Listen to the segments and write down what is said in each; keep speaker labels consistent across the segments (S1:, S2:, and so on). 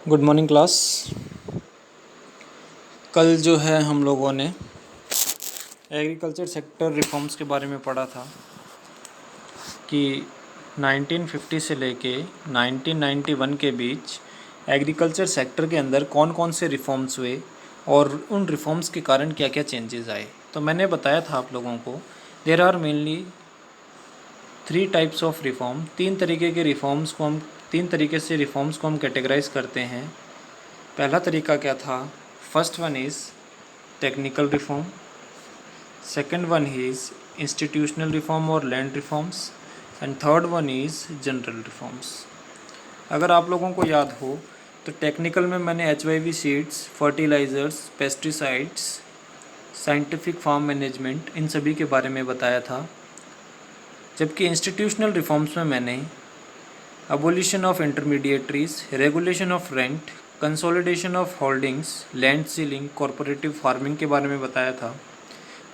S1: Good morning class. कल जो है हम लोगों ने एग्रीकल्चर सेक्टर रिफॉर्म्स के बारे में पढ़ा था कि 1950 से लेके 1991 के बीच एग्रीकल्चर सेक्टर के अंदर कौन कौन से रिफॉर्म्स हुए और उन रिफॉर्म्स के कारण क्या क्या चेंजेस आए। तो मैंने बताया था आप लोगों को there are mainly 3 types of reform. तीन तरीके से रिफॉर्म्स को हम कैटेगराइज करते हैं। पहला तरीका क्या था? First one is technical reform, second one is institutional reform और land reforms, and third one is general reforms. अगर आप लोगों को याद हो तो टेक्निकल में मैंने HYV seeds, fertilisers, pesticides, scientific farm management, इन सभी के बारे में बताया था। जबकि इंस्टीट्यूशनल रिफॉर्म्स में मैंने abolition of intermediaries, regulation of rent, consolidation of holdings, land ceiling, corporative farming के बारे में बताया था।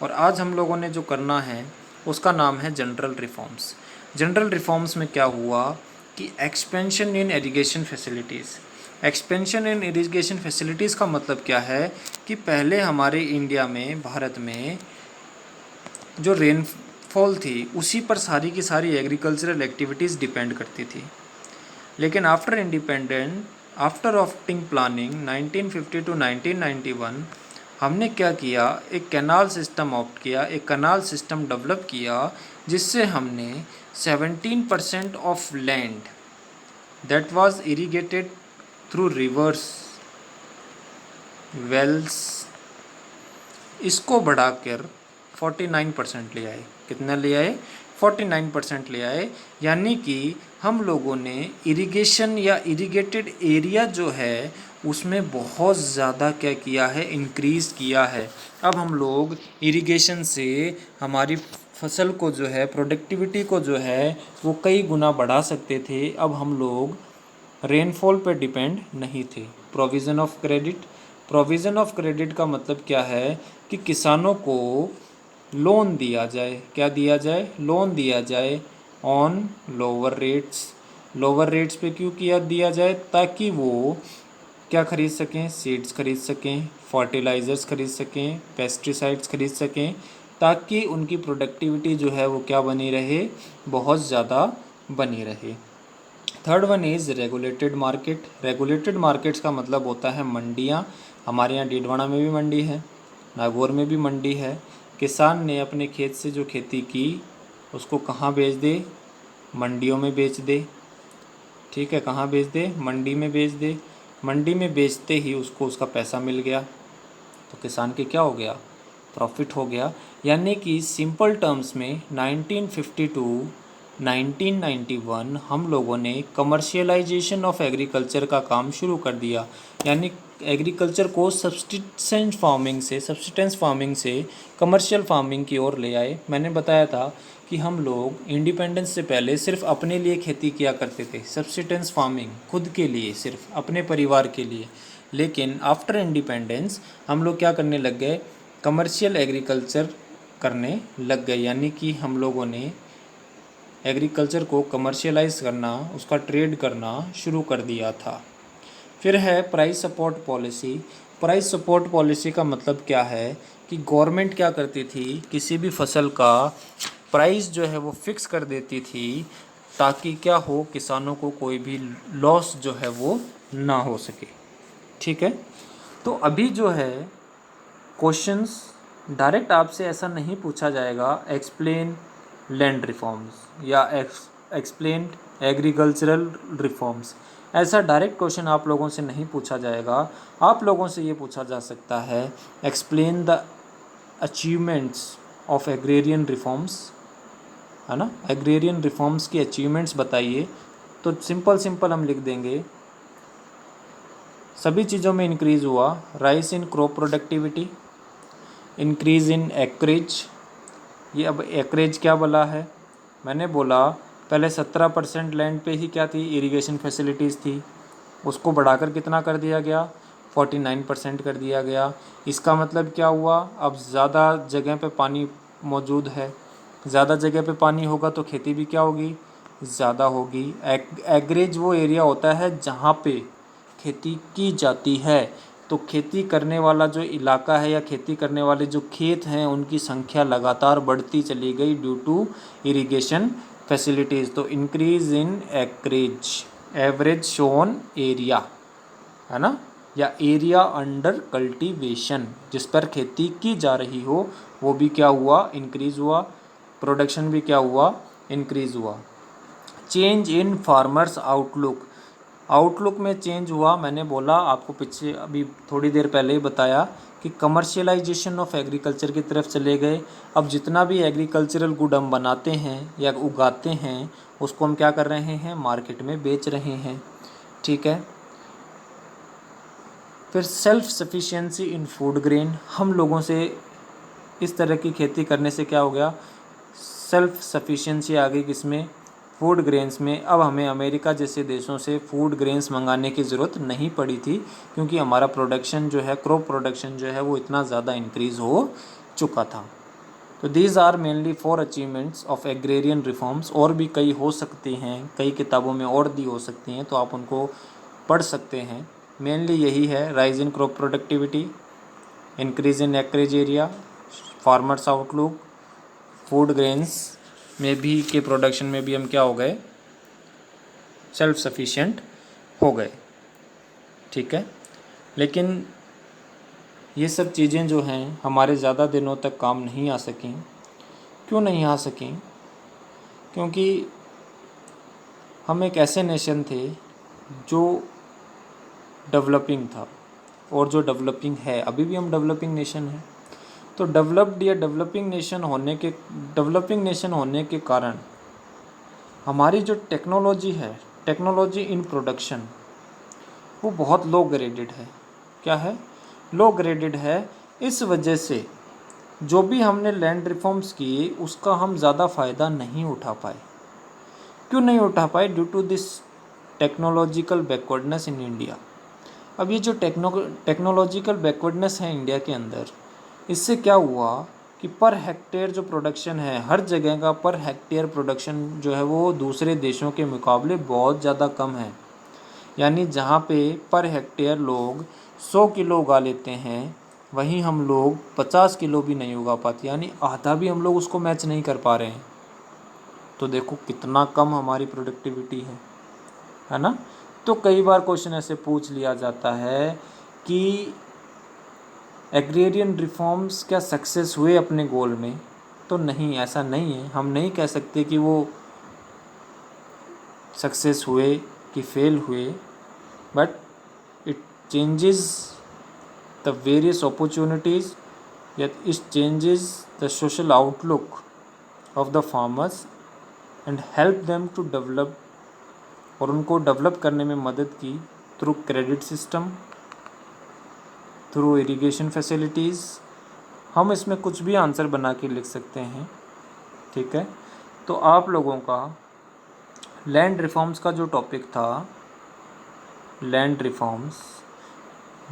S1: और आज हम लोगों ने जो करना है उसका नाम है जनरल रिफॉर्म्स। जनरल रिफॉर्म्स में क्या हुआ कि expansion in irrigation facilities. Expansion in irrigation facilities का मतलब क्या है कि पहले हमारे इंडिया में, भारत में जो रेनफॉल थी उसी पर सारी की सारी एग्रीकल्चरल एक्टिविटीज़ डिपेंड करती थी। लेकिन आफ्टर ऑप्टिंग प्लानिंग 1950 टू 1991 हमने क्या किया, एक कैनाल सिस्टम ऑप्ट किया, एक कैनाल सिस्टम डेवलप किया जिससे हमने 17% of land that was irrigated through rivers, wells, इसको बढ़ाकर 49% ले आए। कितना ले आए? 49% ले आए। यानी कि हम लोगों ने इरिगेशन या इरिगेटेड एरिया जो है उसमें बहुत ज़्यादा क्या किया है, इंक्रीज़ किया है। अब हम लोग इरिगेशन से हमारी फसल को जो है, प्रोडक्टिविटी को जो है वो कई गुना बढ़ा सकते थे। अब हम लोग रेनफॉल पर डिपेंड नहीं थे। Provision of credit. Provision of credit का मतलब क्या है कि किसानों को लोन दिया जाए। क्या दिया जाए? लोन दिया जाए on lower rates. Lower rates पे क्यों किया दिया जाए? ताकि वो क्या खरीद सकें? सीड्स खरीद सकें, फर्टिलाइज़र्स खरीद सकें, पेस्टिसाइड्स खरीद सकें, ताकि उनकी प्रोडक्टिविटी जो है वो क्या बनी रहे? बहुत ज़्यादा बनी रहे। Third one is regulated market. Regulated markets का मतलब होता है मंडियाँ। हमारे यहाँ डीडवाना में भी मंडी है, नागौर में भी मंडी है। किसान ने अपने खेत से जो खेती की उसको कहाँ बेच दे? मंडियों में बेच दे। ठीक है, कहाँ बेच दे? मंडी में बेच दे। मंडी में बेचते ही उसको उसका पैसा मिल गया तो किसान के क्या हो गया? प्रॉफिट हो गया। यानी कि सिंपल टर्म्स में 1952 1991 हम लोगों ने कमर्शियलाइजेशन ऑफ एग्रीकल्चर का काम शुरू कर दिया। यानी एग्रीकल्चर को सब्सिस्टेंस फार्मिंग से कमर्शियल फार्मिंग की ओर ले आए। मैंने बताया था कि हम लोग इंडिपेंडेंस से पहले सिर्फ अपने लिए खेती किया करते थे, सब्सिस्टेंस फार्मिंग, खुद के लिए, सिर्फ अपने परिवार के लिए। लेकिन आफ्टर इंडिपेंडेंस हम लोग क्या करने लग गए? कमर्शियल एग्रीकल्चर करने लग गए। यानी कि हम लोगों ने एग्रीकल्चर को कमर्शियलाइज करना, उसका ट्रेड करना शुरू कर दिया था। फिर है price support policy. Price support policy का मतलब क्या है कि गवर्नमेंट क्या करती थी, किसी भी फसल का प्राइस जो है वो फिक्स कर देती थी ताकि क्या हो, किसानों को कोई भी लॉस जो है वो ना हो सके। ठीक है, तो अभी जो है क्वेश्चंस डायरेक्ट आपसे ऐसा नहीं पूछा जाएगा एक्सप्लेन लैंड रिफॉर्म्स या एक्सप्लेन एग्रीकल्चरल रिफॉर्म्स। ऐसा डायरेक्ट क्वेश्चन आप लोगों से नहीं पूछा जाएगा। आप लोगों से ये पूछा जा सकता है explain the achievements of agrarian reforms, है ना। एग्रेरियन रिफॉर्म्स की अचीवमेंट्स बताइए। तो सिंपल हम लिख देंगे सभी चीज़ों में इंक्रीज़ हुआ। Rice in crop productivity, increase in acreage. ये अब एक्रेज क्या बोला है? मैंने बोला पहले 17% लैंड पे ही क्या थी? इरिगेशन फैसिलिटीज़ थी। उसको बढ़ाकर कितना कर दिया गया? 49% कर दिया गया। इसका मतलब क्या हुआ? अब ज़्यादा जगह पे पानी मौजूद है। ज़्यादा जगह पे पानी होगा तो खेती भी क्या होगी? ज़्यादा होगी। एग्रेज वो एरिया होता है जहाँ पे खेती की जाती है। तो खेती करने वाला जो इलाका है या खेती करने वाले जो खेत हैं उनकी संख्या लगातार बढ़ती चली गई ड्यू टू इरिगेशन फैसिलिटीज़। तो increase in acreage, average shown area, है ना, या एरिया अंडर कल्टीवेशन, जिस पर खेती की जा रही हो वो भी क्या हुआ, इंक्रीज़ हुआ। प्रोडक्शन भी क्या हुआ, इंक्रीज़ हुआ। Change in farmers outlook, outlook में चेंज हुआ। मैंने बोला आपको पीछे अभी थोड़ी देर पहले ही बताया कि कमर्शियलाइजेशन ऑफ एग्रीकल्चर की तरफ चले गए। अब जितना भी एग्रीकल्चरल गुड हम बनाते हैं या उगाते हैं उसको हम क्या कर रहे हैं, मार्केट में बेच रहे हैं। ठीक है। फिर सेल्फ सफिशिएंसी इन फूड ग्रेन, हम लोगों से इस तरह की खेती करने से क्या हो गया, सेल्फ सफिशिएंसी आ गई किसमें, फूड ग्रेन्स में। अब हमें अमेरिका जैसे देशों से फूड ग्रेन्स मंगाने की ज़रूरत नहीं पड़ी थी क्योंकि हमारा प्रोडक्शन जो है, क्रॉप प्रोडक्शन जो है वो इतना ज़्यादा इंक्रीज़ हो चुका था। तो these are mainly 4 achievements of agrarian reforms. और भी कई हो सकती हैं, कई किताबों में और दी हो सकती हैं, तो आप उनको पढ़ सकते हैं। मेनली यही है, rise in crop productivity, increase in acreage area, farmers outlook, food grains में भी के प्रोडक्शन में भी हम क्या हो गए, सेल्फ सफिशिएंट हो गए। ठीक है। लेकिन ये सब चीज़ें जो हैं हमारे ज़्यादा दिनों तक काम नहीं आ सकें। क्यों नहीं आ सकें? क्योंकि हम एक ऐसे नेशन थे जो डेवलपिंग था और जो डेवलपिंग है, अभी भी हम डेवलपिंग नेशन हैं। तो डेवलप्ड या डेवलपिंग नेशन होने के कारण हमारी जो टेक्नोलॉजी है, टेक्नोलॉजी इन प्रोडक्शन, वो बहुत लो ग्रेडेड है। क्या है? लो ग्रेडेड है। इस वजह से जो भी हमने लैंड रिफॉर्म्स किए उसका हम ज़्यादा फ़ायदा नहीं उठा पाए। क्यों नहीं उठा पाए? Due to this technological backwardness in India. अब ये जो टेक्नोलॉजिकल बैकवर्डनेस है इंडिया के अंदर, इससे क्या हुआ कि पर हेक्टेयर जो प्रोडक्शन है, हर जगह का पर हेक्टेयर प्रोडक्शन जो है वो दूसरे देशों के मुकाबले बहुत ज़्यादा कम है। यानी जहाँ पे पर हेक्टेयर लोग 100 किलो उगा लेते हैं, वहीं हम लोग 50 किलो भी नहीं उगा पाते, यानी आधा भी हम लोग उसको मैच नहीं कर पा रहे हैं। तो देखो कितना कम हमारी प्रोडक्टिविटी है ना। तो कई बार क्वेश्चन ऐसे पूछ लिया जाता है कि एग्रेरियन रिफॉर्म्स क्या सक्सेस हुए अपने गोल में? तो नहीं, ऐसा नहीं है। हम नहीं कह सकते कि वो सक्सेस हुए कि फेल हुए, but it changes the various opportunities, yet it changes the social outlook of the farmers and help them to develop, और उनको डेवलप करने में मदद की through credit system, through irrigation facilities. हम इसमें कुछ भी आंसर बना के लिख सकते हैं। ठीक है। तो आप लोगों का लैंड रिफॉर्म्स का जो टॉपिक था, लैंड रिफॉर्म्स,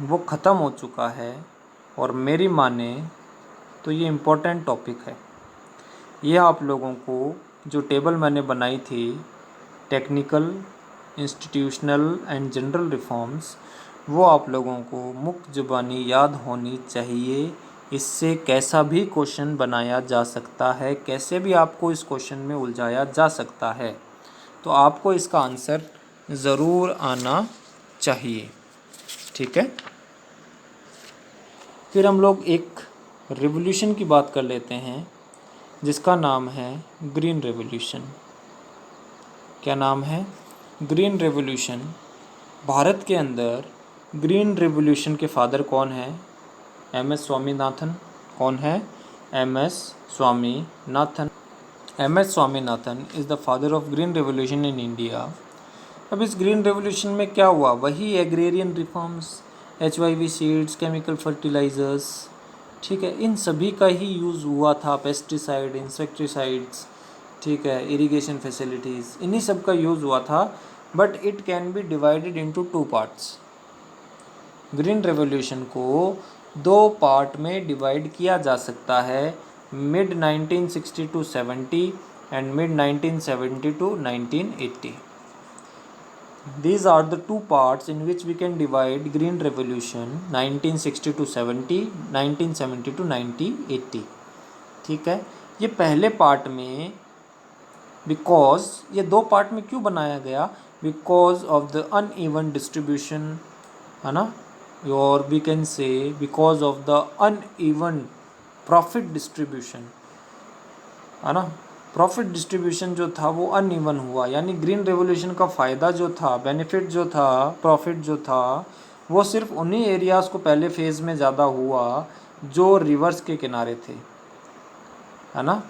S1: वो ख़त्म हो चुका है और मेरी माने तो ये इम्पोर्टेंट टॉपिक है। ये आप लोगों को जो टेबल मैंने बनाई थी, technical, institutional and general reforms, वो आप लोगों को मुख्य ज़ुबानी याद होनी चाहिए। इससे कैसा भी क्वेश्चन बनाया जा सकता है, कैसे भी आपको इस क्वेश्चन में उलझाया जा सकता है। तो आपको इसका आंसर ज़रूर आना चाहिए। ठीक है। फिर हम लोग एक रिवॉल्यूशन की बात कर लेते हैं जिसका नाम है ग्रीन रेवोल्यूशन। क्या नाम है? Green revolution. भारत के अंदर ग्रीन रेवोल्यूशन के फादर कौन है? एम.एस. स्वामीनाथन। कौन है? M S. Swaminathan. M S. Swaminathan is the father of green revolution in India. अब इस ग्रीन रेवोल्यूशन में क्या हुआ? वही agrarian reforms, HYV seeds, chemical fertilisers, ठीक है, इन सभी का ही यूज़ हुआ था। पेस्टिसाइड, इंसेक्टिसाइड्स, ठीक है, इरिगेशन फैसिलिटीज़, इन्हीं सब का यूज़ हुआ था। But it can be divided into 2 parts. Green revolution को 2 पार्ट में डिवाइड किया जा सकता है, mid 1960 to 70 and mid 1970 to 1980। These are the two parts in which we can divide Green Revolution 1960 to 70, 1970 to 1980. ठीक है, ये पहले पार्ट में बिकॉज ये दो पार्ट में क्यों बनाया गया, because of the uneven distribution, है ना, और we can say because of the uneven profit distribution, है ना। प्रॉफिट डिस्ट्रीब्यूशन जो था वो अनइवन हुआ, यानी ग्रीन रेवोल्यूशन का फ़ायदा जो था, बेनिफिट जो था, प्रॉफिट जो था, वो सिर्फ उन्हीं एरियाज़ को पहले फेज़ में ज़्यादा हुआ जो रिवर्स के किनारे थे, है ना।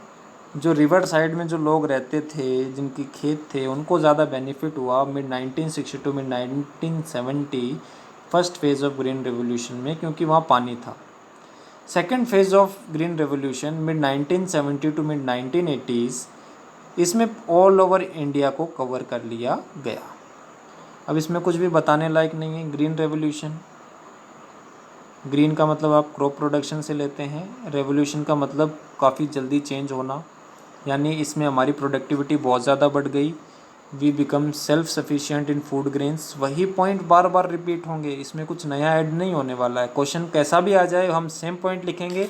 S1: जो रिवर साइड में जो लोग रहते थे, जिनकी खेत थे, उनको ज़्यादा बेनिफिट हुआ mid 1960 to mid 1970 first phase of green revolution में, क्योंकि वहाँ पानी था। Second phase of green revolution mid 1970 to mid 1980s, इसमें ऑल ओवर इंडिया को कवर कर लिया गया। अब इसमें कुछ भी बताने लायक नहीं है। ग्रीन रेवोल्यूशन, ग्रीन का मतलब आप क्रॉप प्रोडक्शन से लेते हैं, रेवोल्यूशन का मतलब काफ़ी जल्दी चेंज होना, यानी इसमें हमारी प्रोडक्टिविटी बहुत ज़्यादा बढ़ गई। We become self sufficient in food grains. वही पॉइंट बार बार रिपीट होंगे, इसमें कुछ नया ऐड नहीं होने वाला है। क्वेश्चन कैसा भी आ जाए हम सेम पॉइंट लिखेंगे,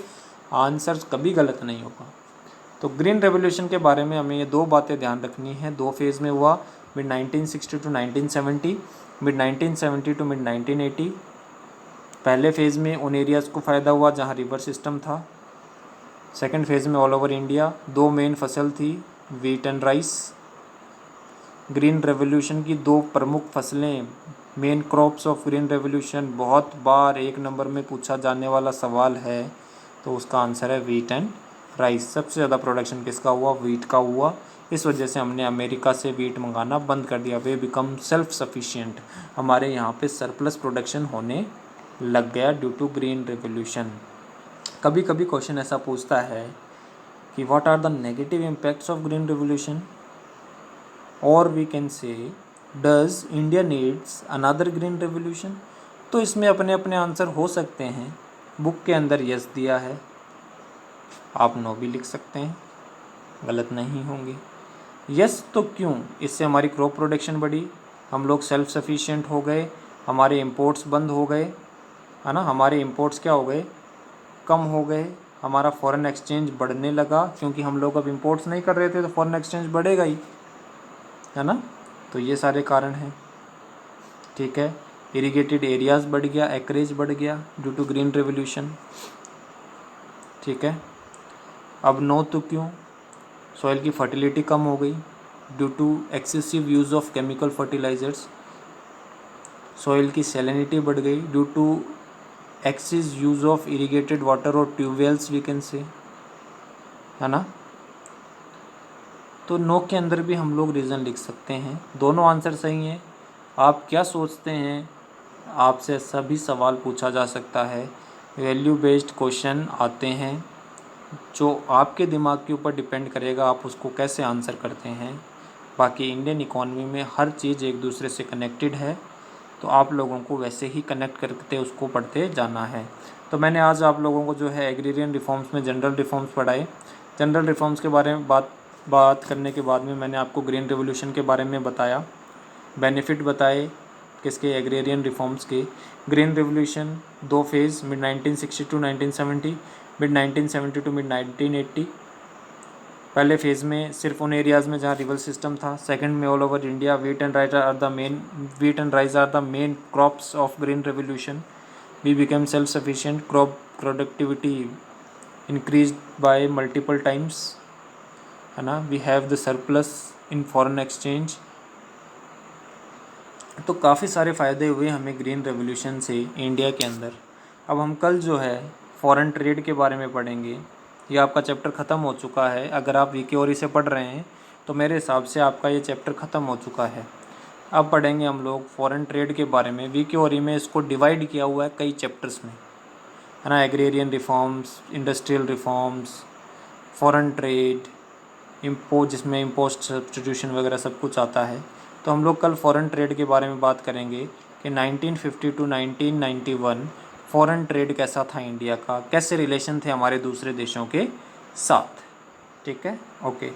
S1: आंसर कभी गलत नहीं होगा। तो ग्रीन रेवोल्यूशन के बारे में हमें ये दो बातें ध्यान रखनी है। दो फेज़ में हुआ, mid 1960 to 1970, mid 1970 to mid 1980। पहले फेज़ में उन एरियाज़ को फ़ायदा हुआ जहाँ रिवर सिस्टम था। सेकेंड फेज़ में ऑल ओवर इंडिया। दो मेन फसल थी, wheat and rice. Green revolution की दो प्रमुख फसलें, main crops of green revolution, बहुत बार एक नंबर में पूछा जाने वाला सवाल है, तो उसका आंसर है वीट एंड राइस। सबसे ज़्यादा प्रोडक्शन किसका हुआ, वीट का हुआ। इस वजह से हमने अमेरिका से वीट मंगाना बंद कर दिया। वे बिकम सेल्फ सफिशिएंट, हमारे यहाँ पे सरप्लस प्रोडक्शन होने लग गया ड्यू टू ग्रीन रेवोल्यूशन। कभी कभी क्वेश्चन ऐसा पूछता है कि what are the negative impacts of green revolution, और we can say does India needs another green revolution. तो इसमें अपने अपने आंसर हो सकते हैं। बुक के अंदर यस दिया है, आप नो भी लिख सकते हैं, गलत नहीं होंगे। यस तो क्यों, इससे हमारी क्रॉप प्रोडक्शन बढ़ी, हम लोग सेल्फ सफिशिएंट हो गए, हमारे इंपोर्ट्स बंद हो गए, है ना। हमारे इंपोर्ट्स क्या हो गए, कम हो गए। हमारा फॉरेन एक्सचेंज बढ़ने लगा, क्योंकि हम लोग अब इंपोर्ट्स नहीं कर रहे थे तो फॉरेन एक्सचेंज बढ़ेगा ही, है ना। तो ये सारे कारण हैं, ठीक है। इरिगेटेड एरियाज़ बढ़ गया, एक्रेज बढ़ गया ड्यू टू ग्रीन रेवोल्यूशन, ठीक है। अब नो तो क्यों, सॉइल की फर्टिलिटी कम हो गई due to excessive use of chemical fertilisers. Soil की सैलिनिटी बढ़ गई due to excess use of irrigated water और ट्यूबवेल्स, वी कैन से, है ना। तो नो के अंदर भी हम लोग रीज़न लिख सकते हैं। दोनों आंसर सही हैं। आप क्या सोचते हैं, आपसे सभी सवाल पूछा जा सकता है। वैल्यू बेस्ड क्वेश्चन आते हैं, जो आपके दिमाग के ऊपर डिपेंड करेगा आप उसको कैसे आंसर करते हैं। बाकी इंडियन इकॉनमी में हर चीज़ एक दूसरे से कनेक्टेड है, तो आप लोगों को वैसे ही कनेक्ट करते उसको पढ़ते जाना है। तो मैंने आज आप लोगों को जो है एग्रीरियन रिफॉर्म्स में जनरल रिफॉर्म्स पढ़ाए। जनरल रिफॉर्म्स के बारे में बात करने के बाद में मैंने आपको ग्रीन रेवोल्यूशन के बारे में बताया, बेनिफिट बताए किसके, एग्रेरियन रिफॉर्म्स के। ग्रीन रेवोल्यूशन दो phase, mid 1960 to 1970, mid 1970 to mid 1980। पहले फेज़ में सिर्फ उन एरियाज़ में जहाँ रिवर सिस्टम था। सेकंड में all over India. Wheat and rice are the main crops of green revolution. We became self sufficient, crop productivity increased by multiple times, है ना। We have the surplus in foreign exchange. तो काफ़ी सारे फ़ायदे हुए हमें green revolution से India के अंदर। अब हम कल जो है फॉरेन ट्रेड के बारे में पढ़ेंगे। ये आपका चैप्टर ख़त्म हो चुका है। अगर आप वीकेओरी से पढ़ रहे हैं तो मेरे हिसाब से आपका ये चैप्टर ख़त्म हो चुका है। अब पढ़ेंगे हम लोग फॉरेन ट्रेड के बारे में। वीकेओरी में इसको डिवाइड किया हुआ है कई चैप्टर्स में, है ना। Agrarian reforms, industrial reforms, foreign trade, import, जिसमें इम्पोस्ट सब्स्टिट्यूशन वगैरह सब कुछ आता है। तो हम लोग कल फॉरेन ट्रेड के बारे में बात करेंगे कि 1950 टू 1991 फॉरेन ट्रेड कैसा था इंडिया का, कैसे रिलेशन थे हमारे दूसरे देशों के साथ, ठीक है। ओके।